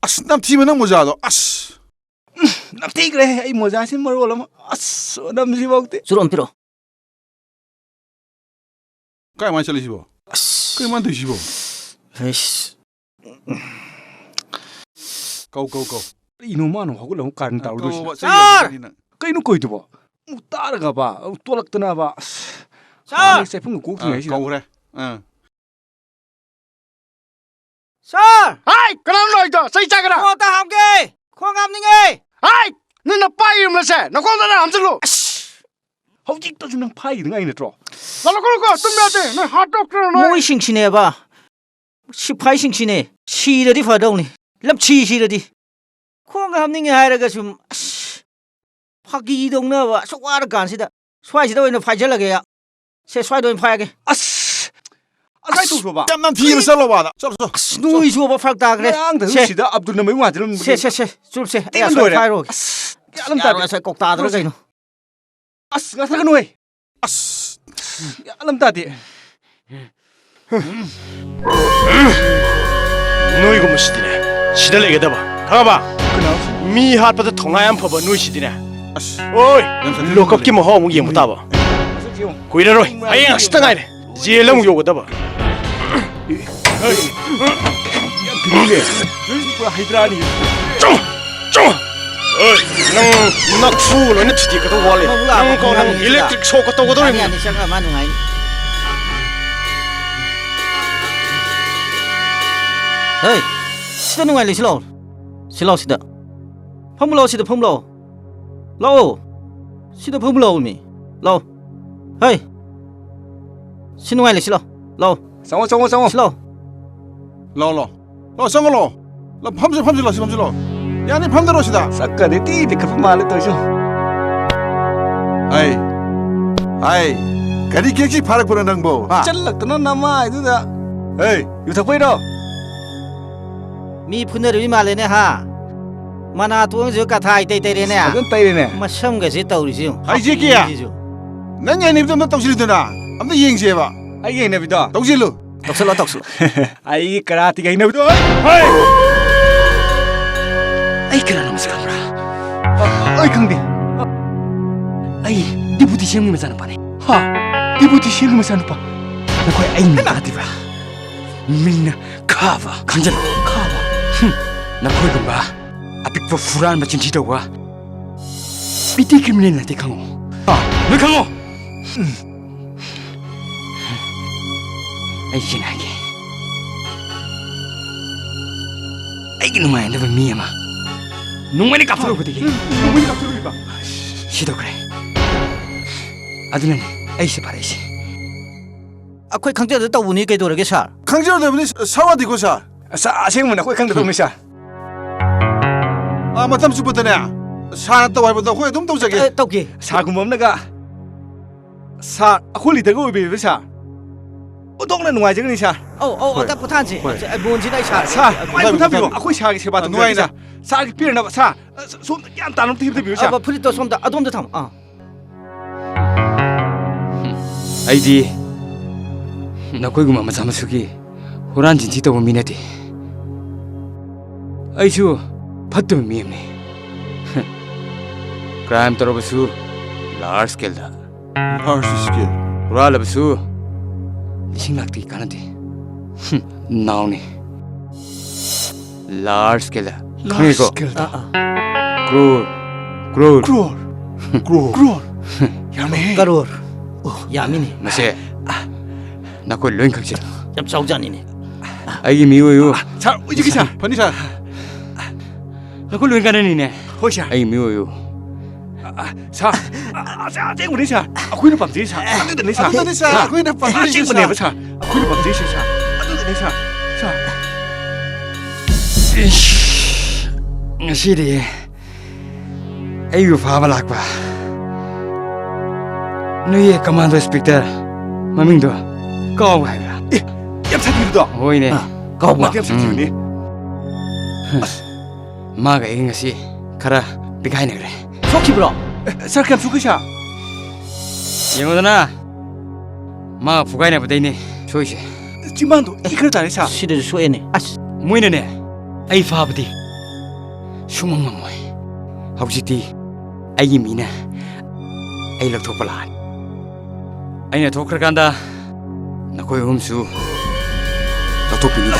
ꯑꯁ ꯅꯝꯊꯤꯕ ꯅꯪ ꯃꯣꯖꯥꯗꯣ ꯑꯁ ꯅꯝꯊꯤꯈ꯭ꯔꯦ ꯑꯩ ꯃꯣꯖꯥꯁꯤ ꯃꯔꯣꯜ ꯑꯃ ꯑꯁ ꯅꯝꯁꯤꯐꯥꯎꯗꯤ ꯆꯨꯔꯣꯝ ꯄꯤꯔꯛꯑꯣ ꯀꯥꯏꯃꯥꯏꯅ ꯆꯠꯂꯤꯁꯤꯕꯣ ꯑꯁ ꯀꯩ ꯃꯥꯟ ꯇꯧꯏꯁꯤꯕꯣ ꯑꯩꯁ ꯀꯧ ꯀꯩꯅꯣ ꯃꯥꯅ ꯍꯧꯒꯠꯂꯒ ꯀꯥꯔꯟ ꯇꯧꯔꯗꯣꯏꯁꯤ ꯁꯥꯔ ꯀꯩꯅꯣ ꯀꯣꯏꯗꯨꯕꯣ ꯇꯥꯔꯒꯕ ꯇꯣꯂꯛꯇꯅꯕ ꯑꯁ ꯁꯥꯔ ꯆꯩꯐꯨꯡꯒ ꯀꯣꯛꯇ꯭ꯔꯤꯉꯩꯁꯤꯗ ꯀꯧꯈ꯭ꯔꯦ ꯁꯥꯔ ꯍꯥꯏ ꯀꯅꯥꯅꯣ ꯑꯩꯗꯣ ꯆꯩ ꯆꯥꯒꯦꯔꯥ ꯈꯣꯡ ꯑꯝꯇ ꯍꯥꯝꯒꯦ ꯈꯣꯡ ꯍꯥꯝꯅꯤꯡꯉꯦ ꯍꯥꯏ ꯅꯪꯅ ꯄꯥꯏꯔꯤꯕꯁꯦ ꯅꯈꯣꯡꯗꯅ ꯍꯥꯝꯖꯜꯂꯨ ꯍꯧꯖꯤꯛꯇꯁꯨ ꯅꯪ ꯐꯥꯏꯈꯤꯗꯉꯥꯏ ꯅꯠꯇ꯭ꯔꯣ ꯂꯥꯛꯀꯅꯨꯀꯣ ꯇꯨꯝ ꯌꯥꯗꯦ ꯅꯣꯏ ꯍꯥꯠ ꯗꯣꯛꯇꯔ ꯅꯣꯏ ꯃꯣꯏꯁꯤꯡꯁꯤꯅꯦꯕ ꯁꯤꯐꯥꯏꯁꯤꯡꯁꯤꯅꯦ ꯁꯤꯔꯗꯤ ꯐꯗꯧꯅꯤ ꯂꯝꯆꯤ ꯁꯤꯔꯗꯤ ꯈꯣꯡꯒ ꯍꯥꯝꯅꯤꯡꯉꯦ ꯍꯥꯏꯔꯒ ꯁꯨꯝ ꯑꯁ ꯐꯥꯒꯤꯗꯧꯅꯕ ꯑꯁꯨꯛ ꯋꯥꯔꯀꯥꯟꯁꯤꯗ ꯁ꯭ꯋꯥꯏꯁꯤꯗ ꯑꯣꯏꯅ ꯐꯥꯏꯖꯜꯂꯒꯦ ꯁꯦ ꯁ꯭ꯋꯥꯏꯗ ꯑꯣꯏꯅ ꯐꯥꯏꯔꯒꯦ ꯑꯁ ꯑꯁꯥꯏ ꯇꯧꯈ꯭ꯔꯣꯕ ꯌꯥꯝ ꯅꯝꯊꯤꯕ ꯆꯠꯂꯣꯕ ꯆꯠꯂꯣ ꯑꯁ ꯅꯣꯏꯁꯨꯕ ꯐꯔꯛ ꯇꯥꯈ꯭ꯔꯦ ꯉꯔꯥꯡꯗꯁꯨ ꯁꯤꯗ ꯑꯕꯗꯨꯜꯅ ꯃꯌꯨꯡ ꯍꯥꯟꯖꯤꯜꯂꯝꯕꯒꯤ ꯁꯦ ꯆꯨꯞꯁꯦ ꯑꯩ ꯇꯦꯟ ꯑꯁ꯭ꯋꯥꯏ ꯂꯣꯏꯔꯦ ꯐꯥꯏꯔꯣꯒꯦ ꯑꯁ ꯒ꯭ꯌꯥꯟ ꯑꯃ ꯌꯥꯔꯣꯏ ꯇꯥꯗꯦ ꯑꯁ꯭ꯋꯥꯏ ꯀꯧꯇꯥꯗ꯭ꯔ ꯀꯩꯅꯣ ꯑꯁ ꯉꯥꯊꯒꯅꯨꯍꯦ ꯑꯁ ꯒ꯭ꯌꯥꯟ ꯑꯃ ꯇꯥꯗꯦ ꯅꯣꯏꯒꯨꯝꯕꯁꯤꯗꯤꯅꯦ ꯁꯤꯗ ꯂꯩꯒꯗꯕ ꯈꯪꯉꯕ ꯃꯤ ꯍꯥꯠꯄꯗ ꯊꯧꯅꯥ ꯌꯥꯝ ꯐꯕ ꯅꯣꯏꯁꯤꯗꯤꯅꯦ ꯑꯁ ꯑꯣꯏ ꯂꯣꯀꯞꯀꯤ ꯃꯍꯥꯎ ꯑꯃꯨꯛ ꯌꯦꯡꯕ ꯇꯥꯕ ꯀꯨꯏꯔꯔꯣꯏ ꯍꯌꯦꯡ ꯍꯪꯆꯤꯠꯇ ꯉꯥꯏꯔꯦ ꯖꯦꯜ ꯑꯃꯨꯛ ꯌꯧꯒꯗꯕ ꯌꯥꯝ ꯐꯤꯡꯉꯤꯅꯦ ꯅꯣꯏꯁꯤ ꯄꯨꯔꯥ ꯍꯩꯗ꯭ꯔꯥꯅꯤ ꯅꯪ ꯅꯛꯐꯨ ꯂꯣꯏꯅ ꯊꯨꯗꯦꯛꯀꯗꯧ ꯋꯥꯠꯂꯦ ꯅꯪ ꯏꯂꯦꯛꯇ꯭ꯔꯤꯛ ꯁꯣꯛꯀ ꯇꯧꯒꯗꯧꯔꯤꯕꯅꯤ ꯌꯥꯅꯤ ꯆꯪꯉ ꯃꯥ ꯅꯨꯡꯉꯥꯏꯅꯤ ꯍꯦ ꯁꯤꯗ ꯅꯨꯡꯉꯥꯏ ꯂꯩ ꯁꯤꯂꯥꯎ ꯁꯤꯗ ꯐꯝꯃꯨ ꯂꯥꯎ ꯁꯤꯗ ꯐꯝꯃꯨ ꯂꯥꯎ ꯂꯥꯛꯑꯣ ꯁꯤꯗ ꯐꯝꯃꯨ ꯂꯥꯎ ꯃꯤ ꯂꯥꯎ ꯍꯦ ꯁꯤ ꯅꯨꯡꯉꯥꯏ ꯂꯩ ꯁꯤꯂꯥꯎ ꯂꯥꯎ ꯆꯪꯉꯣ ꯁꯤꯂꯥꯎ ꯂꯥꯛꯑꯣ ꯆꯪꯉꯣ ꯐꯝꯖꯤꯜꯂꯣ ꯁꯤ ꯐꯝꯖꯤꯜꯂꯣ ꯌꯥꯅꯤ ꯐꯝꯗꯔꯣ ꯁꯤꯗ ꯆꯠꯀꯗꯤ ꯇꯤ ꯈꯠꯄ ꯃꯥꯜꯂꯦ ꯇꯧꯏꯁꯨ ꯍꯥꯏ ꯀꯔꯤ ꯀꯦꯛꯁꯤ ꯐꯥꯔꯛꯄꯅꯣ ꯅꯪꯕꯣ ꯆꯠꯂꯛꯇꯅ ꯅꯃꯥꯏꯗꯨꯗ ꯍꯦ ꯌꯨ ꯊꯛꯄꯩꯔꯣ ꯃꯤ ꯐꯨꯅꯔꯨꯏ ꯃꯥꯜꯂꯦꯅꯦ ꯍꯥ ꯃꯅꯥ ꯇꯣꯡꯁꯨ ꯀꯊꯥ ꯏꯇꯩ ꯇꯩꯔꯦꯅꯦ ꯐꯖꯅ ꯇꯩꯔꯦꯅꯦ ꯃꯁꯝꯒꯁꯦ ꯇꯧꯔꯤꯁꯤ ꯍꯩꯖꯦꯛꯀꯤ ꯅꯪ ꯌꯥꯏꯅꯤꯕꯗꯣ ꯑꯝꯇ ꯇꯧꯁꯤꯜꯂꯨꯗꯅ ꯑꯝꯇ ꯌꯦꯡꯁꯦꯕ ꯑꯩꯒꯤ ꯍꯩꯅꯕꯤꯗꯣ ꯇꯧꯁꯤꯜꯂꯨ ꯇꯧꯁꯜꯂꯣ ꯑꯩꯒꯤ ꯀꯔꯥꯇꯤꯒꯤ ꯍꯩꯅꯕꯤꯗꯣ ꯑꯩ ꯀꯅꯥꯅꯣ ꯃꯁꯛ ꯈꯪꯕ꯭ꯔꯥ ꯑꯩ ꯈꯪꯗꯦ ꯑꯩ ꯗꯤꯄꯨꯇꯤ ꯁꯦꯝꯒꯤ ꯃꯆꯥꯅꯨꯄꯥꯅꯦ ꯍꯥ ꯗꯤꯄꯨꯇꯤ ꯁꯦꯝꯒꯤ ꯃꯆꯥꯅꯨꯄꯥ ꯅꯈꯣꯏ ꯑꯩ ꯃꯤꯡ ꯇꯥꯗ꯭ꯔꯤꯕ꯭ꯔꯥ ꯃꯤꯡꯅ ꯈꯥꯕ ꯈꯪꯖꯜꯂꯣ ꯈꯥꯕ ꯅꯈꯣꯏꯒꯨꯝꯕ ꯑꯄꯤꯛꯄ ꯐꯨꯔꯥꯟꯕ ꯆꯤꯟꯊꯤ ꯇꯧꯕ ꯄꯤꯇꯤ ꯀ꯭ꯔꯤꯃꯤꯅꯦꯜ ꯅꯠꯇꯦ ꯈꯪꯉꯣ ꯅꯣꯏ ꯈꯪꯉꯣ ꯑꯩ ꯀꯩꯅꯣ ꯑꯩꯒꯤ ꯅꯨꯡꯉꯥꯏꯅꯗꯕ ꯃꯤ ꯑꯃ ꯅꯨꯡꯉꯥꯏꯅ ꯀꯥꯞꯊꯣꯔꯛꯄꯗꯒꯤ ꯁꯤꯗꯣꯛꯈ꯭ꯔꯦ ꯑꯗꯨꯅꯅꯦ ꯑꯩꯁꯦ ꯐꯔꯛꯏꯁꯦ ꯑꯩꯈꯣꯏ ꯈꯪꯖꯗ ꯇꯧꯕꯅꯤ ꯀꯩꯗꯧꯔꯒꯦ ꯁꯥꯔ ꯈꯪꯖꯔꯗꯕꯅꯤ ꯁꯥꯋꯥꯗꯤꯀꯣ ꯁꯥꯔ ꯑꯁꯦꯡꯕꯅ ꯑꯩꯈꯣꯏ ꯈꯪꯒꯗꯧꯅꯤ ꯁꯥꯔ ꯃꯇꯝ ꯆꯨꯞꯄꯗꯅꯦ ꯁꯥꯔꯅ ꯇꯧ ꯍꯥꯏꯕꯗꯣ ꯑꯩꯈꯣꯏ ꯑꯗꯨꯝ ꯇꯧꯖꯒꯦ ꯇꯧꯒꯦ ꯁꯥꯔꯒꯨꯝꯕ ꯑꯃꯅꯒ ꯁꯥꯔ ꯑꯩꯈꯣꯏ ꯂꯤꯗꯔꯒ ꯑꯣꯏꯕꯤꯔꯤꯕ ꯁꯥꯔ ꯑꯣꯟꯊꯣꯛꯅ ꯅꯨꯡꯉꯥꯏꯖꯒꯅꯤ ꯁꯥꯔ ꯑꯧ ꯑꯝꯇ ꯄꯣꯊꯥꯟꯁꯤ ꯕꯣꯟꯁꯤꯗ ꯑꯩ ꯁꯥꯔ ꯁꯥꯔ ꯑꯩ ꯄꯣꯊꯥꯕꯤꯔꯣ ꯑꯩꯈꯣꯏ ꯁꯥꯔꯒꯤ ꯁꯦꯕꯥ ꯇꯧꯅꯨꯡꯉꯥꯏꯅ ꯁꯥꯔꯒꯤ ꯄꯤꯔꯅꯕ ꯁꯥꯔ ꯁꯣꯝꯗ ꯒ꯭ꯌꯥꯟ ꯇꯥꯅ ꯑꯝꯇ ꯍꯤꯞꯇꯕꯤꯌꯨ ꯁꯥꯔ ꯐꯨꯔꯤꯠꯇꯣ ꯁꯣꯝꯗ ꯑꯗꯣꯝꯗ ꯊꯝꯃꯣ ꯑꯩꯗꯤ ꯅꯈꯣꯏꯒꯨꯝꯕ ꯃꯆꯥ ꯃꯁꯨꯒꯤ ꯍꯨꯔꯥꯟ ꯆꯤꯟꯊꯤ ꯇꯧꯕ ꯃꯤ ꯅꯠꯇꯦ ꯑꯩꯁꯨ ꯐꯠꯇꯕ ꯃꯤ ꯑꯃꯅꯤ ꯀ꯭ꯔꯥꯏꯝ ꯇꯧꯔꯕꯁꯨ ꯂꯥꯔꯖ ꯁ꯭ꯀꯦꯜꯗ ꯍꯨꯔꯥꯜꯂꯕꯁꯨ ꯂꯤꯁꯤꯡ ꯂꯥꯛꯇꯒꯤ ꯀꯥꯟꯅꯗꯦ ꯅꯥꯎꯅꯤ ꯂꯥꯔꯖ ꯁ꯭ꯀꯦꯜꯗ ꯈꯪꯉꯤꯀꯣ ꯀ꯭ꯔꯣꯔ ꯌꯥꯝꯃꯦꯍꯦ ꯀꯔꯣꯔ ꯌꯥꯝꯃꯤꯅꯦ ꯃꯁꯦ ꯅꯈꯣꯏ ꯂꯣꯏ ꯈꯪꯖꯤꯜꯂꯨ ꯌꯥꯝ ꯆꯥꯎꯖꯥꯠꯅꯤꯅꯦ ꯑꯩꯒꯤ ꯃꯤ ꯑꯣꯏꯌꯨ ꯁꯥꯔ ꯑꯣꯏꯖꯒꯦ ꯁꯥꯔ ꯐꯅꯤ ꯁꯥꯔ ꯅꯈꯣꯏ ꯂꯣꯏ ꯀꯥꯟꯅꯅꯤꯅꯦ ꯍꯣꯏ ꯁꯥꯔ ꯑꯩꯒꯤ ꯃꯤ ꯑꯣꯏꯌꯨ ꯁꯥꯔ ꯑꯁꯦꯡꯕꯅꯤ ꯁꯥꯔ ꯑꯩꯈꯣꯏꯅ ꯄꯥꯝꯖꯩ ꯁꯥꯔ ꯑꯗꯨꯗꯅꯤ ꯁꯥꯔ ꯑꯩꯈꯣꯏꯅ ꯄꯥꯝꯖꯩꯁꯦ ꯑꯁꯦꯡꯕꯅꯦꯕ ꯁꯥꯔ ꯑꯩꯈꯣꯏꯅ ꯄꯥꯝꯖꯩꯁꯦ ꯁꯥꯔ ꯑꯗꯨꯗꯅꯤ ꯁꯥꯔ ꯉꯁꯤꯗꯤ ꯑꯩꯕꯨ ꯐꯥꯕ ꯂꯥꯛꯄ ꯅꯣꯏꯒꯤ ꯀꯃꯥꯟꯗꯣ ꯏꯟꯁꯄꯦꯛꯇꯔ ꯃꯃꯤꯡꯗꯣ ꯀꯥꯎꯕ ꯍꯥꯏꯕ꯭ꯔꯥ ꯌꯥꯝ ꯁꯥꯊꯤꯕꯗꯣ ꯍꯣꯏꯅꯦ ꯀꯥꯎꯕ ꯌꯥꯝ ꯁꯥꯊꯤꯕꯅꯤ ꯃꯥꯒ ꯑꯩꯒ ꯉꯁꯤ ꯈꯔ ꯕꯤꯈꯥꯏꯅꯈ꯭ꯔꯦ ꯁꯣꯛꯈꯤꯕ꯭ꯔꯣ ꯁꯥꯔ ꯀꯌꯥꯝ ꯁꯣꯛꯈꯤ ꯁꯥꯔ ꯌꯦꯡꯉꯨꯗꯅ ꯃꯥꯒ ꯐꯨꯒꯥꯏꯅꯕꯗꯩꯅꯦ ꯁꯣꯏꯁꯦ ꯆꯤꯝꯕꯥꯟꯗꯣ ꯏ ꯈꯔ ꯇꯥꯔꯦ ꯁꯥꯔ ꯁꯤꯗꯁꯨ ꯁꯣꯛꯑꯦꯅꯦ ꯑꯁ ꯃꯣꯏꯅꯅꯦ ꯑꯩ ꯐꯥꯕꯗꯤ ꯁꯨꯡꯉꯝ ꯉꯝꯃꯣꯏ ꯍꯧꯖꯤꯛꯇꯤ ꯑꯩꯒꯤ ꯃꯤꯅ ꯑꯩ ꯂꯧꯊꯣꯛꯄ ꯂꯥꯛꯑꯅꯤ ꯑꯩꯅ ꯊꯣꯛꯈ꯭ꯔꯀꯥꯟꯗ ꯅꯈꯣꯏ ꯑꯍꯨꯝꯁꯨ ꯂꯧꯊꯣꯛꯄꯤꯅꯤꯗ